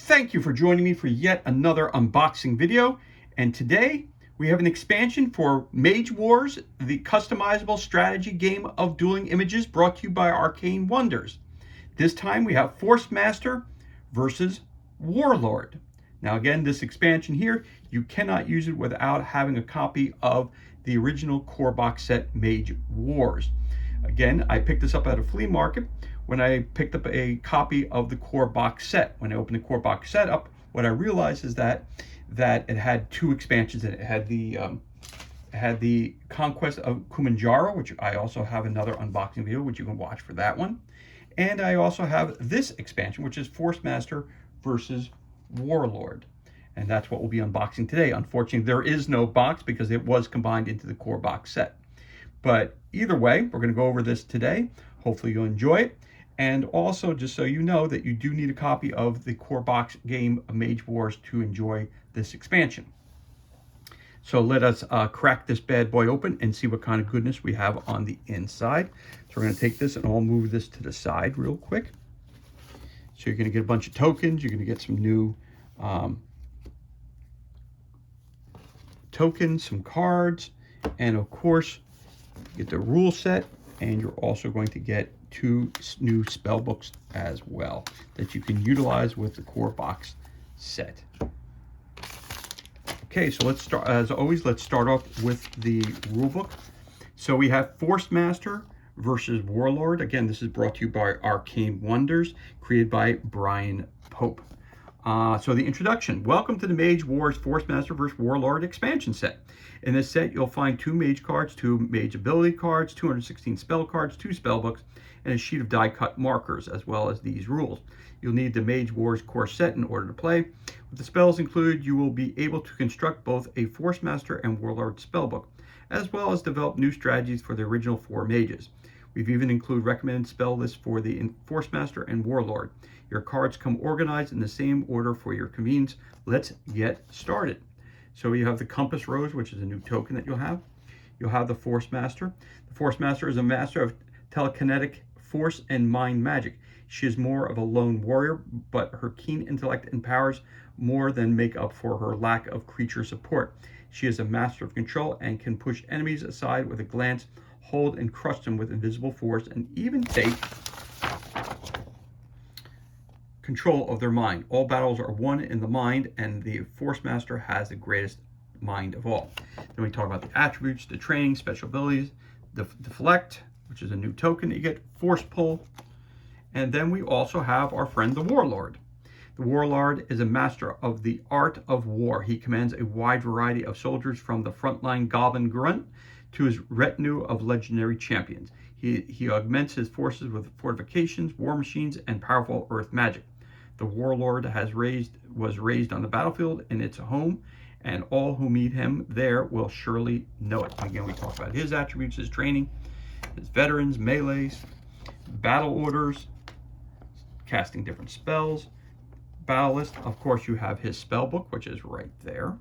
Thank you for joining me for yet another unboxing video. And today we have an expansion for Mage Wars, the customizable strategy game of dueling images brought to you by Arcane Wonders. This time we have Forcemaster versus Warlord. Now again, this expansion here, you cannot use it without having a copy of the original core box set Mage Wars. Again, I picked this up at a flea market when I picked up a copy of the core box set. When I opened the core box set up, what I realized is that it had two expansions in it. It had the Conquest of Kumanjaro, which I also have another unboxing video, which you can watch for that one. And I also have this expansion, which is Forcemaster versus Warlord. And that's what we'll be unboxing today. Unfortunately, there is no box because it was combined into the core box set. But either way, we're going to go over this today. Hopefully you'll enjoy it. And also, just so you know, that you do need a copy of the core box game of Mage Wars to enjoy this expansion. So let us crack this bad boy open and see what kind of goodness we have on the inside. So we're going to take this and I'll move this to the side real quick. So you're going to get a bunch of tokens. You're going to get some new tokens, some cards, and of course, get the rule set, and you're also going to get two new spell books as well that you can utilize with the core box set. Okay, so let's start, as always, let's start off with the rule book. So we have Forcemaster versus Warlord. Again, this is brought to you by Arcane Wonders, created by Brian Pope. So the introduction. Welcome to the Mage Wars Forcemaster vs. Warlord expansion set. In this set, you'll find 2 Mage cards, 2 Mage ability cards, 216 spell cards, 2 spell books, and a sheet of die-cut markers, as well as these rules. You'll need the Mage Wars core set in order to play. With the spells included, you will be able to construct both a Forcemaster and Warlord spellbook, as well as develop new strategies for the original 4 mages. We've even included recommended spell lists for the Forcemaster and Warlord. Your cards come organized in the same order for your convenience. Let's get started. So you have the Compass Rose, which is a new token that you'll have. You'll have the Forcemaster. The Forcemaster is a master of telekinetic force and mind magic. She is more of a lone warrior, but her keen intellect and powers more than make up for her lack of creature support. She is a master of control and can push enemies aside with a glance, hold and crush them with invisible force, and even take control of their mind. All battles are won in the mind, and the Forcemaster has the greatest mind of all. Then we talk about the attributes, the training, special abilities, the deflect, which is a new token that you get, force pull, and then we also have our friend the Warlord. The Warlord is a master of the art of war. He commands a wide variety of soldiers, from the frontline goblin grunt to his retinue of legendary champions. He augments his forces with fortifications, war machines, and powerful earth magic. The Warlord was raised on the battlefield in its home, and all who meet him there will surely know it. Again, we talk about his attributes, his training, his veterans, melees, battle orders, casting different spells, battle list. Of course, you have his spell book, which is right there.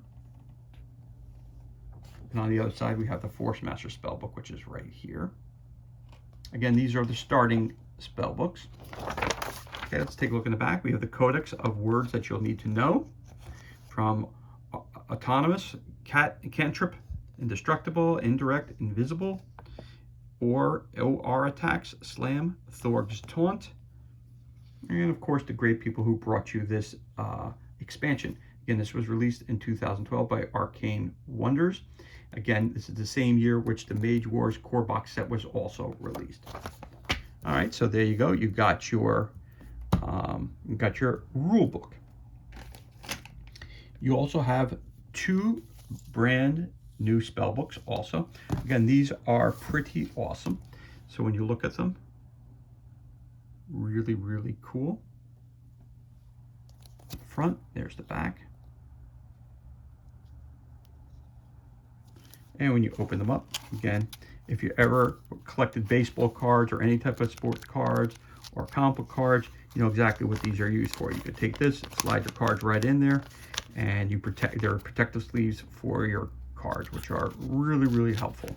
And on the other side, we have the Forcemaster spell book, which is right here. Again, these are the starting spell books. Okay, let's take a look in the back. We have the Codex of words that you'll need to know, from autonomous, cantrip, indestructible, indirect, invisible, or OR attacks, slam, Thorg's taunt, and of course the great people who brought you this expansion. Again, this was released in 2012 by Arcane Wonders. Again, this is the same year which the Mage Wars core box set was also released. All right, so there you go. You got your rule book. You also have 2 brand new spell books also. Again, these are pretty awesome. So when you look at them, really, really cool. Front, there's the back. And when you open them up, again, if you ever collected baseball cards or any type of sports cards or comic book cards, you know exactly what these are used for. You could take this, slide your cards right in there, and there are protective sleeves for your cards, which are really, really helpful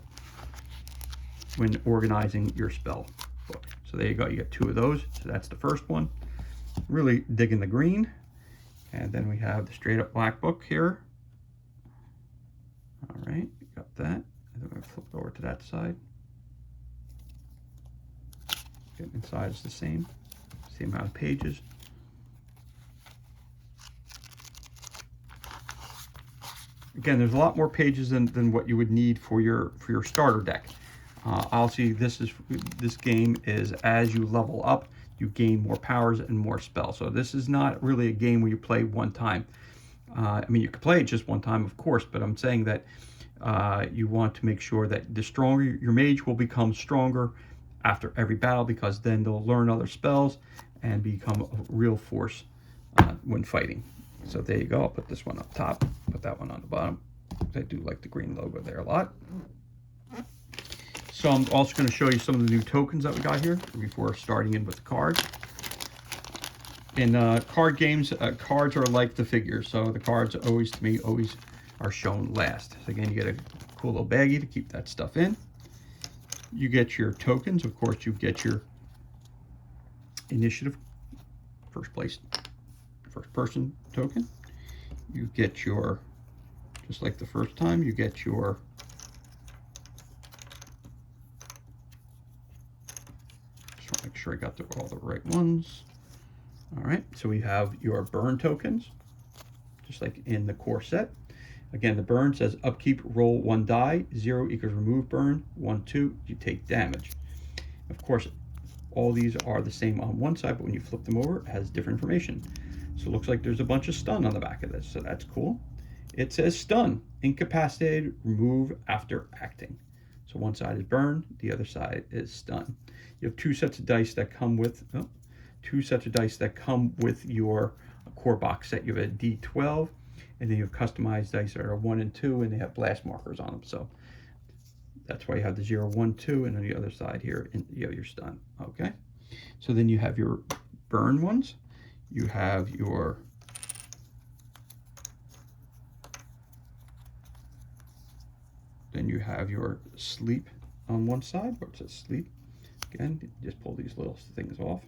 when organizing your spell book. So there you go, you get 2 of those. So that's the first one. Really digging the green. And then we have the straight up black book here. All right, got that. And then we're going to flip it over to that side. Getting inside is the same amount of pages. Again, there's a lot more pages than what you would need for your starter deck. Obviously, this game is as you level up, you gain more powers and more spells. So this is not really a game where you play one time. I mean, you can play it just one time, of course, but I'm saying that you want to make sure that the stronger your mage will become stronger after every battle, because then they'll learn other spells and become a real force when fighting. So there you go. I'll put this one up top, put that one on the bottom. I do like the green logo there a lot. So I'm also going to show you some of the new tokens that we got here before starting in with the cards. In card games, cards are like the figures, so the cards always, to me, always are shown last. So again, you get a cool little baggie to keep that stuff in. You get your tokens. Of course, you get your initiative, first person token. You get your, just like the first time, you get your just want to make sure I got all the right ones. All right, so we have your burn tokens, just like in the core set. Again, the burn says upkeep, roll 1 die, 0 equals remove burn, 1, 2, you take damage. Of course, all these are the same on one side, but when you flip them over, it has different information. So it looks like there's a bunch of stun on the back of this, so that's cool. It says stun, incapacitated, remove after acting. So one side is burn, the other side is stun. You have 2 sets of dice that come with, your core box set. You have a D12, and then you have customized dice that are 1 and 2, and they have blast markers on them. So that's why you have the 0, 1, 2, and on the other side here, you have your stun. Okay. So then you have your burn ones. You have your sleep on one side, where it says sleep. Again, just pull these little things off.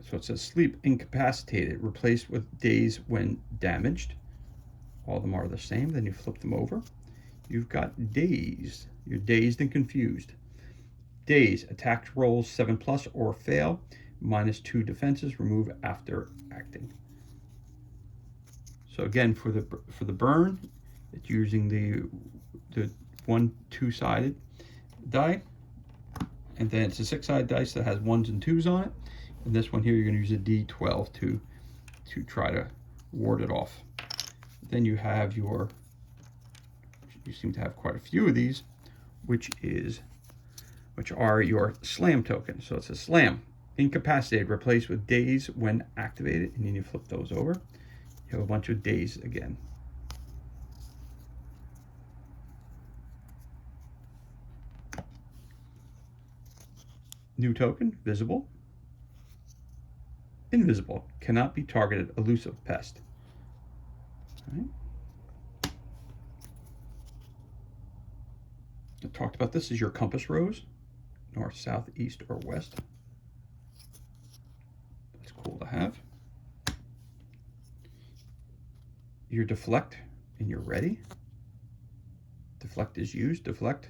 So it says sleep, incapacitated, replaced with days when damaged. All of them are the same. Then you flip them over. You've got dazed. You're dazed and confused. Daze, attack rolls 7+ or fail, -2 defenses, remove after acting. So again, for the burn, it's using the 1 2-sided die, and then it's a 6-sided dice that has 1s and 2s on it. And this one here, you're going to use a D12 to try to ward it off. Then you have you seem to have quite a few of these, which are your slam tokens. So it's a slam, incapacitated, replaced with daze when activated, and then you flip those over. You have a bunch of daze again. New token, visible. Invisible, cannot be targeted, elusive pest. All right. I talked about this is your compass rose, north, south, east, or west. That's cool to have. Your deflect and your ready. Deflect is used. Deflect,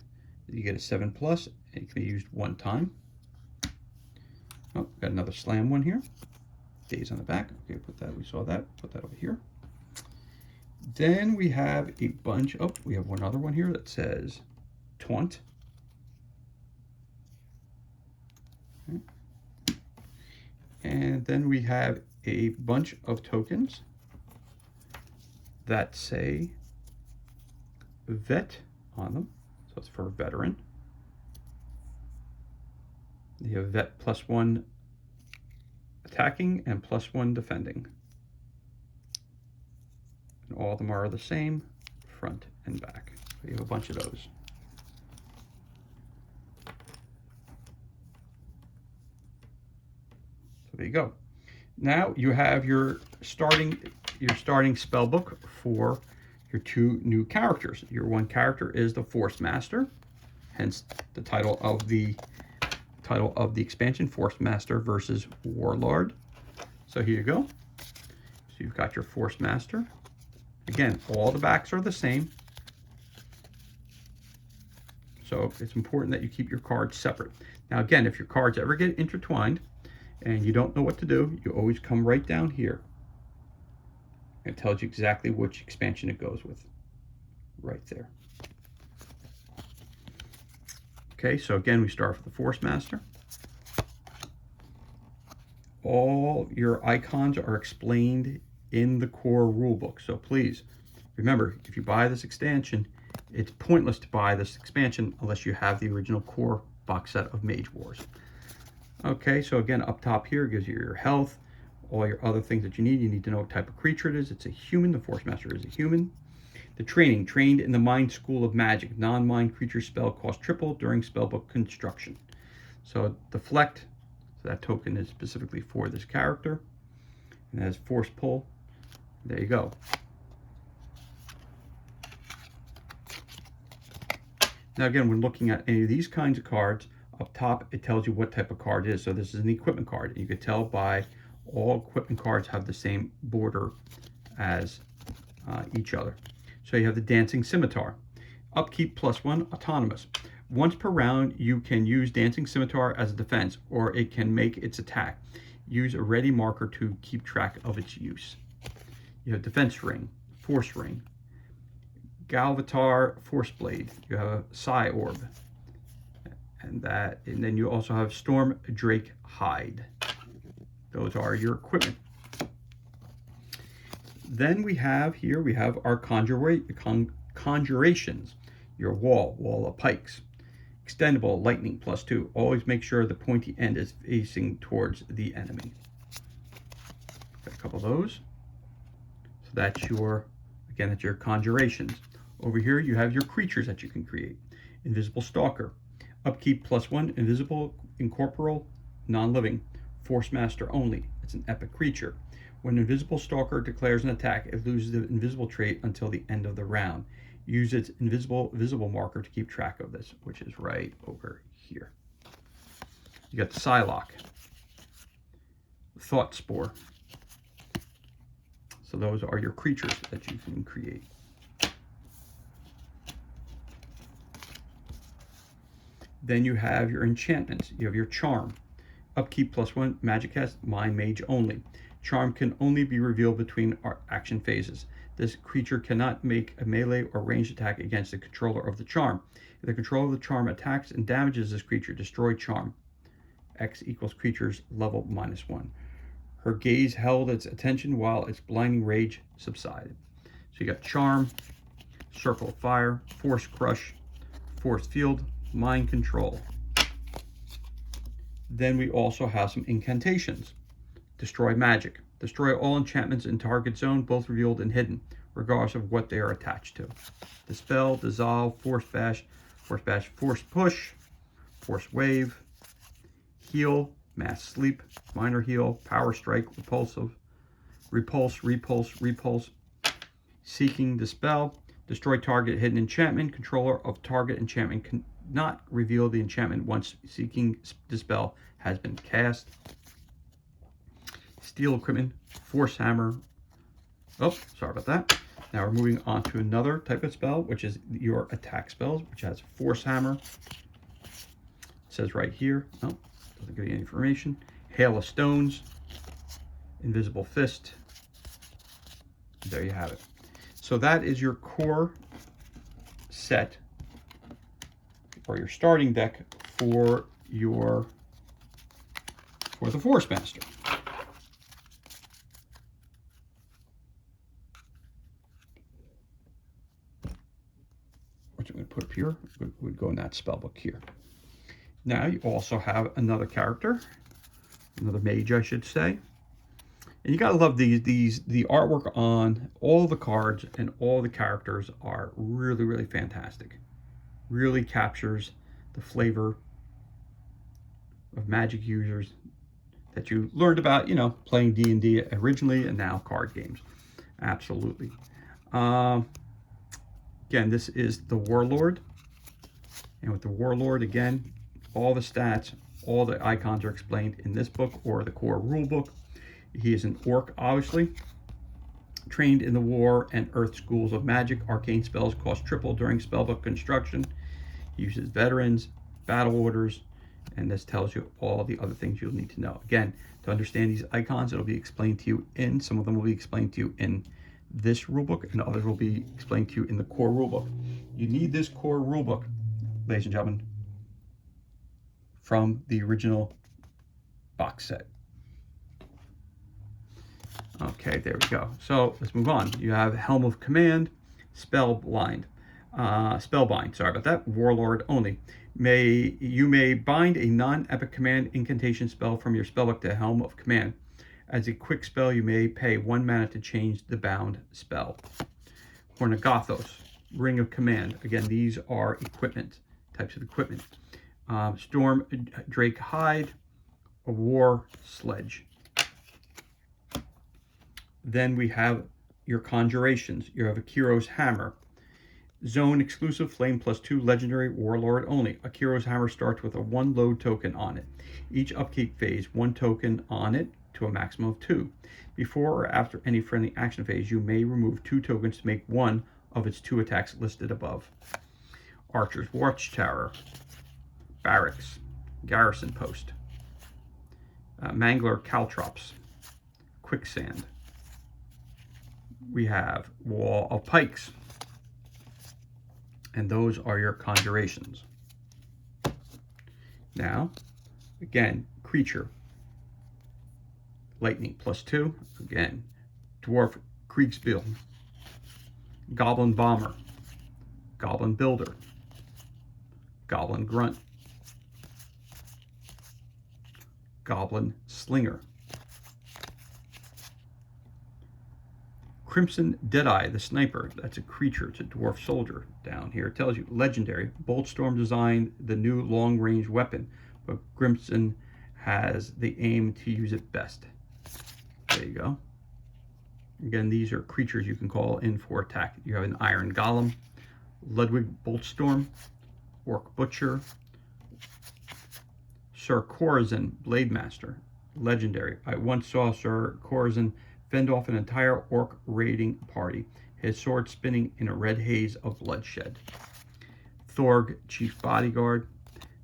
you get a 7+, and it can be used 1 time. Oh, got another slam one here. Days on the back. Okay, put that. We saw that. Put that over here. Then we have a bunch. Oh, we have one other one here that says taunt. Okay. And then we have a bunch of tokens that say vet on them. So it's for a veteran. You have vet +1 attacking and +1 defending. And all of them are the same, front and back. So you have a bunch of those. So there you go. Now you have your starting spell book for your 2 new characters. Your one character is the Forcemaster, hence the title of the title of the expansion, Forcemaster versus Warlord. So here you go. So you've got your Forcemaster. Again, all the backs are the same. So it's important that you keep your cards separate. Now again, if your cards ever get intertwined and you don't know what to do, you always come right down here. It tells you exactly which expansion it goes with. Right there. Okay, so again, we start with the Forcemaster. All your icons are explained in the core rulebook. So please, remember, if you buy this expansion, it's pointless to buy this expansion unless you have the original core box set of Mage Wars. Okay, so again, up top here, it gives you your health, all your other things that you need. You need to know what type of creature it is. It's a human. The Forcemaster is a human. The training, trained in the Mind School of Magic. Non-mind creature spell costs triple during spellbook construction. So deflect, so that token is specifically for this character. And it has force pull. There you go. Now again, when looking at any of these kinds of cards, up top it tells you what type of card it is. So this is an equipment card. You can tell by all equipment cards have the same border as each other. So you have the Dancing Scimitar. Upkeep +1, autonomous. Once per round, you can use Dancing Scimitar as a defense, or it can make its attack. Use a ready marker to keep track of its use. You have Defense Ring, Force Ring, Galvatar Force Blade. You have a Psi Orb, and then you also have Storm Drake Hide. Those are your equipment. Then we have our conjurations, your wall of pikes, extendable lightning +2. Always make sure the pointy end is facing towards the enemy. Got a couple of those. So that's your conjurations. Over here you have your creatures that you can create. Invisible Stalker, upkeep +1, invisible, incorporeal, non-living, Forcemaster only. It's an epic creature. When Invisible Stalker declares an attack, it loses the invisible trait until the end of the round. Use its visible marker to keep track of this, which is right over here. You got the Psylocke, Thought Spore. So those are your creatures that you can create. Then you have your enchantments. You have your Charm. Upkeep +1, Magic Cast, Mind Mage only. Charm can only be revealed between our action phases. This creature cannot make a melee or ranged attack against the controller of the charm. If the controller of the charm attacks and damages this creature, destroy charm. X equals creature's level -1. Her gaze held its attention while its blinding rage subsided. So you got Charm, Circle of Fire, Force Crush, Force Field, Mind Control. Then we also have some incantations. Destroy magic. Destroy all enchantments in target zone, both revealed and hidden, regardless of what they are attached to. Dispel, Dissolve, Force Bash, Force Push, Force Wave, Heal, Mass Sleep, Minor Heal, Power Strike, Repulse, Seeking, Dispel, destroy target hidden enchantment. Controller of target enchantment cannot reveal the enchantment once Seeking Dispel has been cast. Steel equipment, Force Hammer. Oh, sorry about that. Now we're moving on to another type of spell, which is your attack spells, which has Force Hammer. It says right here, no, doesn't give you any information. Hail of Stones, Invisible Fist. There you have it. So that is your core set, or your starting deck for the Forcemaster. Which I'm going to put up here, would go in that spell book here. Now you also have another character, another mage, I should say. And you gotta love the artwork on all the cards and all the characters are really, really fantastic. Really captures the flavor of Magic users that you learned about, playing D&D originally and now card games. Absolutely. Again, this is the Warlord. And with the Warlord, again, all the stats, All the icons are explained in this book or the core rule book. He is an orc, obviously. Trained in the war and earth schools of magic, arcane spells cost triple during spellbook construction. He uses veterans, battle orders, and this tells you all the other things you'll need to know. Again, to understand these icons, it'll be explained to you some of them will be explained to you in this rulebook, and others will be explained to you in the core rulebook. You need this core rulebook, ladies and gentlemen, from the original box set. Okay, there we go. So let's move on. You have Helm of Command, Spellbind, sorry about that, Warlord only. You may bind a non-epic command incantation spell from your spellbook to Helm of Command. As a quick spell, you may pay 1 mana to change the bound spell. Hornagathos, Ring of Command. Again, these are equipment, types of equipment. Storm Drake Hide, a War Sledge. Then we have your conjurations. You have Akiro's Hammer. Zone exclusive, flame +2, legendary, warlord only. Akiro's Hammer starts with a 1 load token on it. Each upkeep phase, 1 token on it to a maximum of 2. Before or after any friendly action phase, you may remove 2 tokens to make 1 of its 2 attacks listed above. Archer's Watchtower, Barracks, Garrison Post, Mangler Caltrops, Quicksand. We have Wall of Pikes, and those are your conjurations. Now, again, creature, lightning +2, again, dwarf Kriegsbill, goblin bomber, goblin builder, goblin grunt, goblin slinger, Crimson Deadeye, the sniper. That's a creature. It's a dwarf soldier. Down here it tells you legendary. Boltstorm designed the new long-range weapon, but Crimson has the aim to use it best. There you go. Again, these are creatures you can call in for attack. You have an Iron Golem, Ludwig Boltstorm, Orc Butcher, Sir Corazon Blademaster, legendary. I once saw Sir Corazon fend off an entire orc raiding party, his sword spinning in a red haze of bloodshed. Thorg, Chief Bodyguard,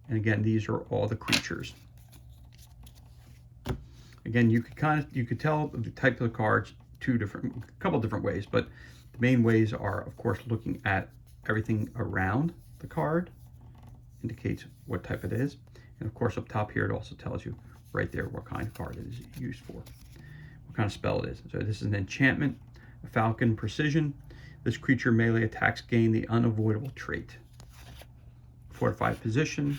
and again, these are all the creatures. Again, you could tell the type of the cards a couple different ways, but the main ways are, of course, looking at everything around the card, indicates what type it is, and of course, up top here, it also tells you right there what kind of card it is used for. Kind of spell it is. So this is an enchantment, a Falcon Precision. This creature melee attacks gain the unavoidable trait. Fortified Position,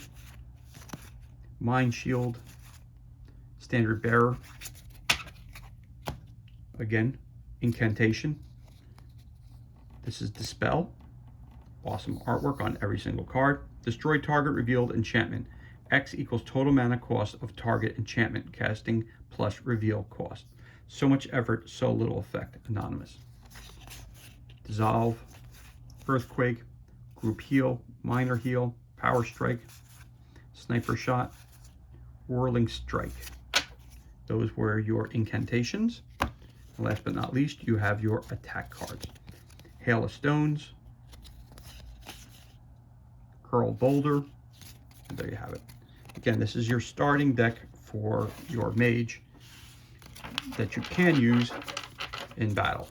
Mind Shield, Standard Bearer. Again, incantation. This is Dispel. Awesome artwork on every single card. Destroy target revealed enchantment. X equals total mana cost of target enchantment casting plus reveal cost. So much effort, so little effect. Anonymous. Dissolve, Earthquake, Group Heal, Minor Heal, Power Strike, Sniper Shot, Whirling Strike. Those were your incantations. And last but not least, you have your attack cards. Hail of Stones, Hurl Boulder, and there you have it. Again, this is your starting deck for your Mage that you can use in battle.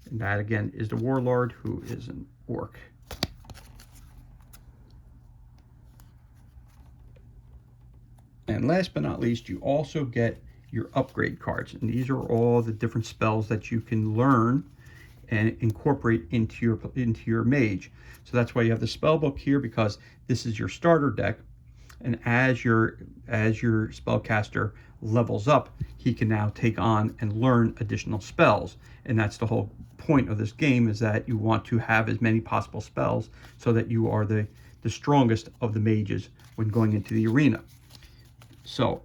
And that again is the Warlord, who is an orc. And last but not least, you also get your upgrade cards. And these are all the different spells that you can learn and incorporate into your Mage. So that's why you have the spell book here, because this is your starter deck. And as your spellcaster levels up, he can now take on and learn additional spells. And that's the whole point of this game, is that you want to have as many possible spells so that you are the strongest of the mages when going into the arena. So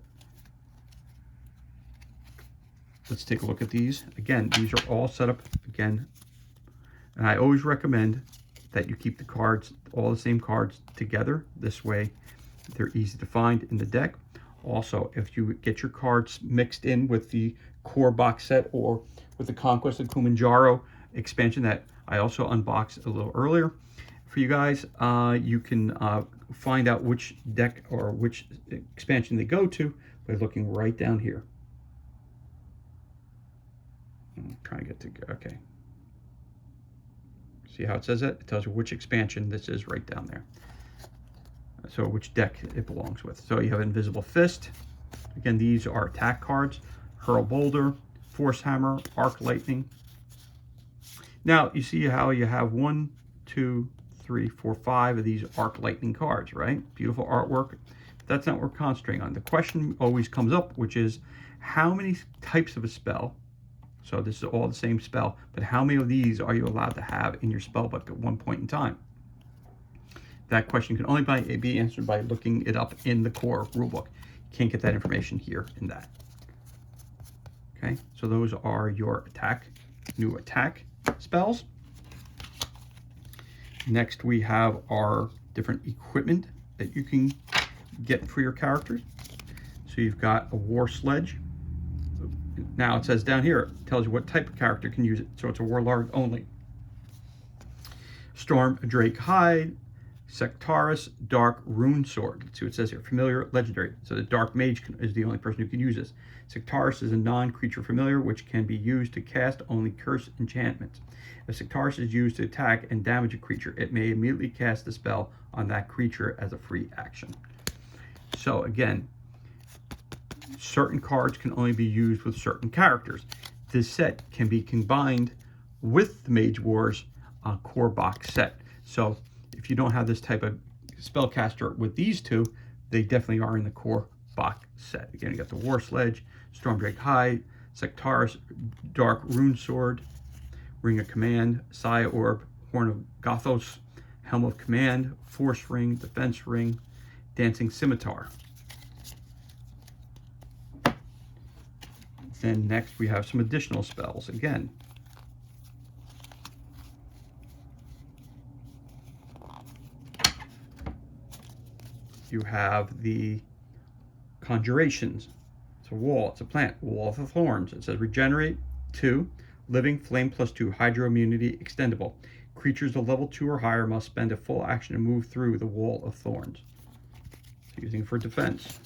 let's take a look at these. Again, these are all set up again. And I always recommend that you keep the cards, all the same cards together. This way They're easy to find in the deck. Also, if you get your cards mixed in with the core box set or with the Conquest of Kumanjaro expansion that I also unboxed a little earlier for you guys, you can find out which deck or which expansion they go to by looking right down here. I'm trying to get to, okay. See how it says it? It tells you which expansion this is right down there. So which deck it belongs with. So you have Invisible Fist. Again, these are attack cards. Hurl Boulder, Force Hammer, Arc Lightning. Now, you see how you have 1, 2, 3, 4, 5 of these Arc Lightning cards, right? Beautiful artwork. But that's not what we're concentrating on. The question always comes up, which is how many types of a spell, so this is all the same spell, but how many of these are you allowed to have in your spellbook at one point in time? That question can only be answered by looking it up in the core rulebook. You can't get that information here in that. Okay, so those are your new attack spells. Next, we have our different equipment that you can get for your characters. So you've got a War Sledge. Now it says down here, it tells you what type of character can use it. So it's a Warlord only. Storm Drake Hide, Sectaris Dark Rune Sword. Let's see what it says here. Familiar, legendary. So the Dark Mage is the only person who can use this. Sectaris is a non-creature familiar which can be used to cast only curse enchantments. If Sectaris is used to attack and damage a creature, it may immediately cast the spell on that creature as a free action. So again, certain cards can only be used with certain characters. This set can be combined with the Mage Wars core box set. So if you don't have this type of spellcaster with these two, they definitely are in the core box set. Again, you got the War Sledge, Stormdrake Hide, Sectaris Dark Rune Sword, Ring of Command, Saya Orb, Horn of Gothos, Helm of Command, Force Ring, Defense Ring, Dancing Scimitar. Then next we have some additional spells. Again, you have the Conjurations. It's a wall, it's a plant, Wall of the Thorns. It says regenerate 2, living, flame +2, hydro immunity, extendable. Creatures of level 2 or higher must spend a full action to move through the Wall of Thorns. So using it for defense.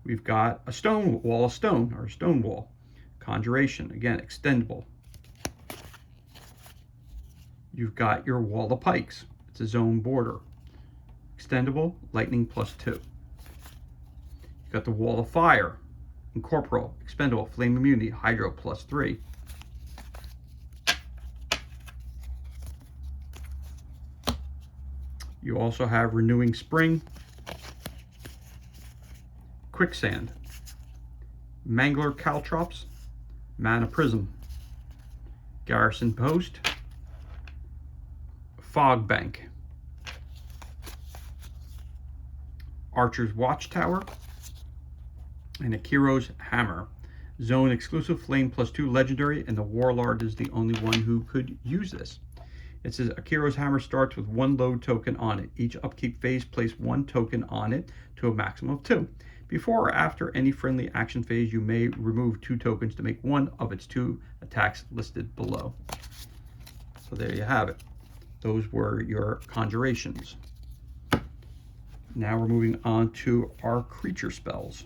We've got a stone wall of stone, or a stone wall. Conjuration, again, extendable. You've got your Wall of Pikes. It's a zone border. Extendable, lightning +2. You've got the Wall of Fire, incorporeal, expendable, flame immunity, hydro +3. You also have Renewing Spring, Quicksand, Mangler Caltrops, Mana Prism, Garrison Post, Fog Bank, Archer's Watchtower, and Akiro's Hammer. Zone exclusive, flame +2 legendary, and the Warlord is the only one who could use this. It says Akiro's Hammer starts with 1 load token on it. Each upkeep phase, place 1 token on it to a maximum of 2. Before or after any friendly action phase, you may remove 2 tokens to make 1 of its 2 attacks listed below. So there you have it. Those were your conjurations. Now we're moving on to our creature spells.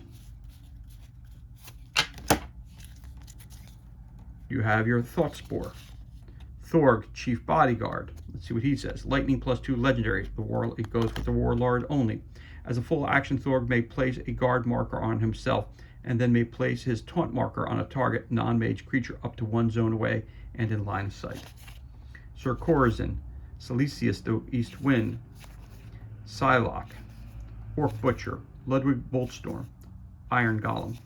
You have your Thought Spore. Thorg, Chief Bodyguard. Let's see what he says. Lightning +2 legendary. It goes with the Warlord only. As a full action, Thorg may place a guard marker on himself and then may place his taunt marker on a target non-mage creature up to 1 zone away and in line of sight. Sir Corazon, Silesius the East Wind, Psylocke, Orc Butcher, Ludwig Boltstorm, Iron Golem,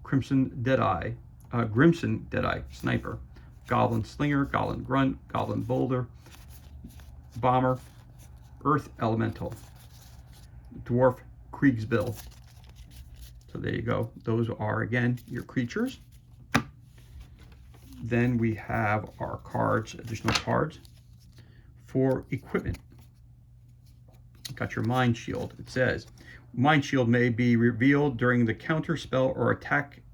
Grimson Deadeye, Sniper, Goblin Slinger, Goblin Grunt, Goblin Boulder, Bomber, Earth Elemental, Dwarf Kriegsbill. So there you go. Those are, again, your creatures. Then we have our cards, additional cards for equipment. Got your Mind Shield. It says, Mind Shield may be revealed during the counter spell or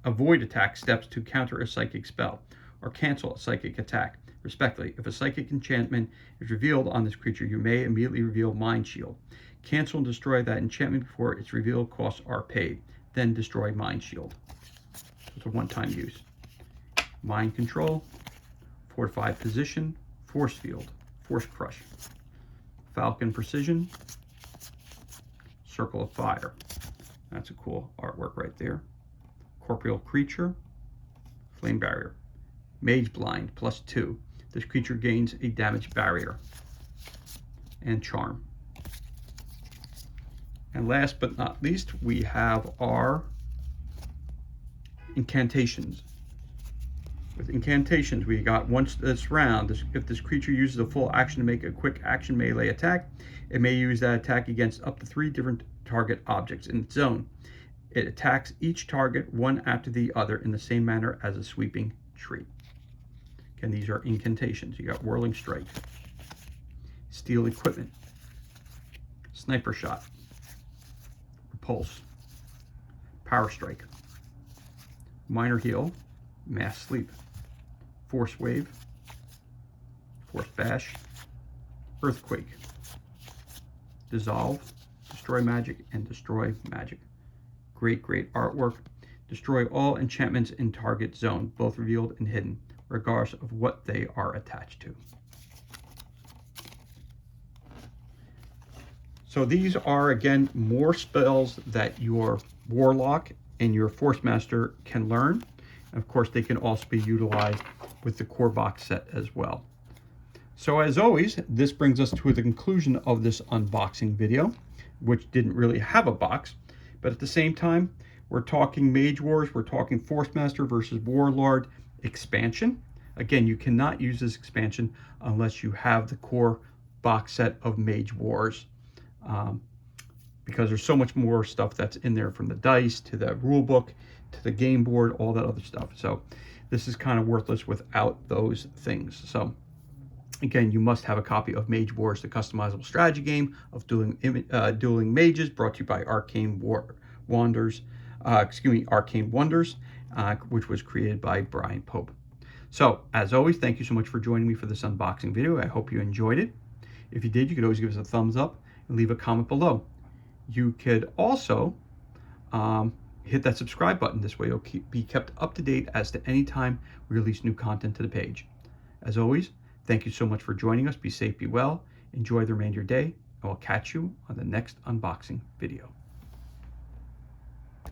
avoid attack steps to counter a psychic spell or cancel a psychic attack, respectively. If a psychic enchantment is revealed on this creature, you may immediately reveal Mind Shield. Cancel and destroy that enchantment before its reveal costs are paid. Then destroy Mind Shield. It's a one-time use. Mind Control, Fortified Position, Force Field, Force Crush, Falcon Precision, Circle of Fire. That's a cool artwork right there. Corporeal Creature, Flame Barrier. Mage Blind, +2. This creature gains a damage barrier. And Charm. And last but not least, we have our incantations. With incantations, we got once this round, if this creature uses a full action to make a quick action melee attack, it may use that attack against up to 3 different target objects in its zone. It attacks each target one after the other in the same manner as a sweeping tree. Again, these are incantations. You got Whirling Strike, Steel Equipment, Sniper Shot, Repulse, Power Strike, Minor Heal, Mass Sleep, Force Wave, Force Bash, Earthquake, Dissolve, Destroy Magic, and Destroy Magic. Great artwork. Destroy all enchantments in target zone, both revealed and hidden, regardless of what they are attached to. So these are, again, more spells that your Warlock and your Forcemaster can learn. And of course, they can also be utilized with the core box set as well. So as always, this brings us to the conclusion of this unboxing video, which didn't really have a box, but at the same time, we're talking Mage Wars, we're talking Forcemaster versus Warlord expansion. Again, you cannot use this expansion unless you have the core box set of Mage Wars, because there's so much more stuff that's in there, from the dice to the rule book to the game board, all that other stuff. So this is kind of worthless without those things. So again, you must have a copy of Mage Wars, the customizable strategy game of dueling mages, brought to you by Arcane Wonders, which was created by Brian Pope. So, as always, thank you so much for joining me for this unboxing video. I hope you enjoyed it. If you did, you could always give us a thumbs up and leave a comment below. You could also hit that subscribe button. This way you'll be kept up to date as to any time we release new content to the page. As always, thank you so much for joining us. Be safe, be well, enjoy the remainder of your day, and we'll catch you on the next unboxing video.